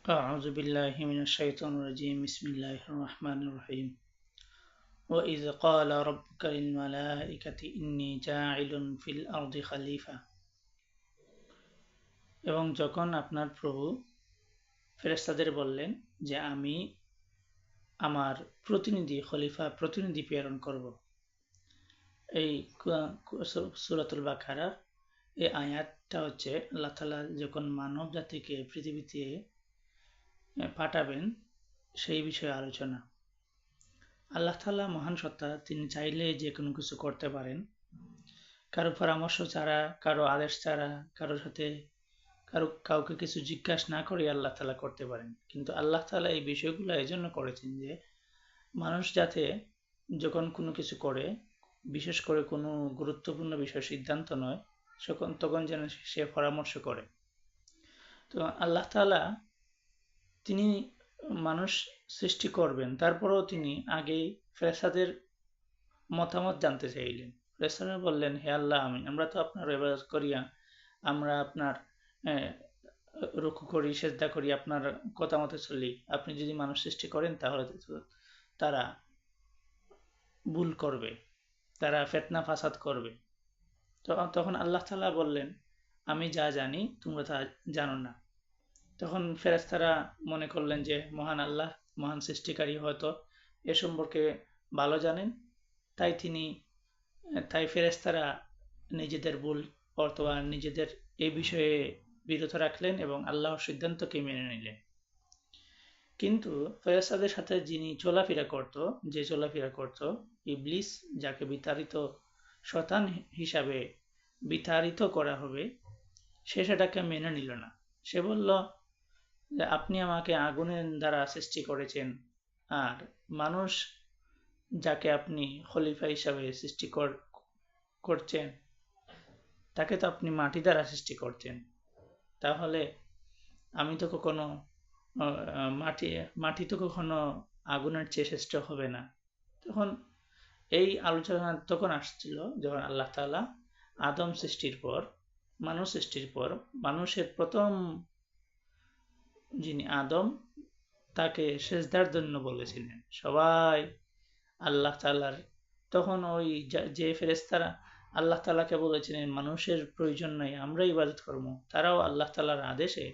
أعوذ بالله من الشيطان الرجيم بسم الله الرحمن الرحيم وإذ قال ربك للملائكة إني جاعل في الأرض خليفة এবং যখন আপনার প্রভু ফেরেশতাদের বললেন যে আমি আমার প্রতিনিধি প্রেরণ করব। এই সূরাতুল বাকারা এই আয়াতটা হচ্ছে আল্লাহ তাআলা যখন মানব জাতিকে পৃথিবীতে পাঠাবেন সেই বিষয়ে আলোচনা। আল্লাহ তাআলা মহান সত্তা, তিনি চাইলে যে কোনো কিছু করতে পারেন। কারো পরামর্শ ছাড়া, কারো আদেশ ছাড়া, কারোর সাথে কাউকে কিছু জিজ্ঞাসা না করে আল্লাহ তাআলা করতে পারেন। কিন্তু আল্লাহ তাআলা এই বিষয়গুলো এই জন্য করেছেন যে মানুষ যাতে যখন কোনো কিছু করে, বিশেষ করে কোনো গুরুত্বপূর্ণ বিষয় সিদ্ধান্ত নয়, তখন যেন সে পরামর্শ করে। তো আল্লাহ তাআলা তিনি মানুষ সৃষ্টি করবেন, তারপরেও তিনি আগেই ফেরেশতাদের মতামত জানতে চাইলেন। ফেরেশতারা বললেন, হে আল্লাহ, আমরা তো আপনার ইবাদত করি, আমরা আপনার রুকু করি, সেজদা করি, আপনার কথা মতো চলি। আপনি যদি মানুষ সৃষ্টি করেন তাহলে তারা ভুল করবে, তারা ফিতনা ফাসাদ করবে। তখন আল্লাহ তাআলা বললেন, আমি যা জানি তোমরা তা জানো না। তখন ফেরেশতারা মনে করলেন যে মহান আল্লাহ, মহান সৃষ্টিকারী হয়তো এ সম্পর্কে ভালো জানেন, তাই ফেরেশতারা নিজেদের ভুল অথবা নিজেদের এই বিষয়ে বিরত রাখলেন এবং আল্লাহর সিদ্ধান্তকে মেনে নিলেন। কিন্তু ফেরেশতাদের সাথে যে চলাফেরা করত, ইবলিস, যাকে বিতাড়িত শয়তান হিসাবে বিতাড়িত করা হবে, সে সেটাকে মেনে নিল না। সে বলল যে আপনি আমাকে আগুনের দ্বারা সৃষ্টি করেছেন, আর মানুষ যাকে আপনি খলিফা হিসাবে সৃষ্টি করছেন তাকে তো আপনি মাটি দ্বারা সৃষ্টি করছেন। তাহলে আমি তো কখনো মাটি তো কখনো আগুনের চেয়ে শ্রেষ্ঠ হবে না। তখন এই আলোচনা তখন আসছিল যখন আল্লাহ তাআলা মানুষ সৃষ্টির পর মানুষের প্রথম যিনি আদম, তাকে সেজদার জন্য বলেছিলেন সবাই আল্লাহ তাআলার। তখন ওই যে ফেরেশতারা আল্লাহ তাআলাকে বলেছিলেন মানুষের প্রয়োজন নাই, আমরাই ইবাদত করব, তারাও আল্লাহ তাআলার আদেশে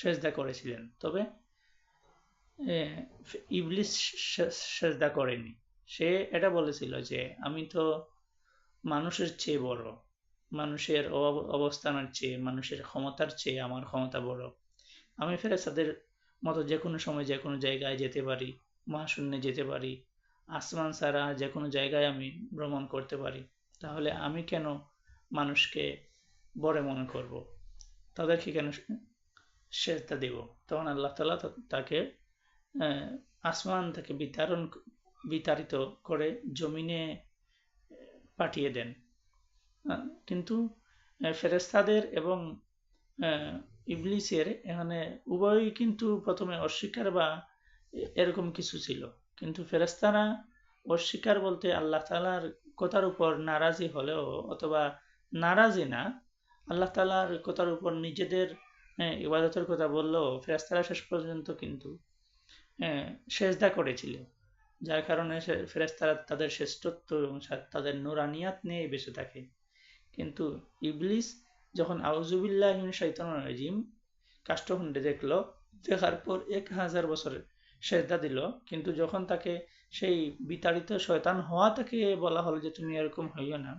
সেজদা করেছিলেন। তবে ইবলিস সেজদা করেনি। সে এটা বলেছিল যে আমি তো মানুষের চেয়ে বড়, মানুষের অবস্থানের চেয়ে, মানুষের ক্ষমতার চেয়ে আমার ক্ষমতা বড়। আমি ফেরেশতাদের মতো যে কোনো সময় যে কোনো জায়গায় যেতে পারি, মহাশূন্যে যেতে পারি, আসমান ছাড়া যে কোনো জায়গায় আমি ভ্রমণ করতে পারি। তাহলে আমি কেন মানুষকে বড় মনে করব, তাদেরকে কেন সেজদা দেব? তখন আল্লাহ তাআলা তাকে আসমান থেকে বিতাড়িত করে জমিনে পাঠিয়ে দেন। কিন্তু ফেরেশতাদের এবং ইবলিসের এখানে উভয়ই কিন্তু প্রথমে অস্বীকার বা এরকম কিছু ছিল। কিন্তু ফেরেশতারা অস্বীকার বলতে আল্লাহ তাআলার কথার উপর নারাজি হলেও, অথবা নারাজি না, আল্লাহ তাআলার কথার উপর নিজেদের ইবাদতের কথা বললেও ফেরেশতারা শেষ পর্যন্ত কিন্তু সেজদা করেছিল। যার কারণে ফেরেশতারা তাদের শ্রেষ্ঠত্ব এবং তাদের নুরানিয়াত নিয়ে বেঁচে থাকে। কিন্তু ইবলিস যখন আউযুবিল্লাহি মিনাশ শাইতানির রাজিম কাষ্ঠখণ্ডে দেখার পর 1000 বছর সেজদা দিল, কিন্তু যখন তাকে সেই বিতাড়িত শয়তান হওয়া থেকে বলা হলো যে তুমি এরকম হইও না,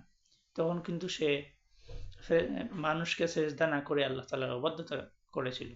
তখন কিন্তু সে মানুষকে সেজদা না করে আল্লাহ তাআলার অবাধ্যতা করেছিল।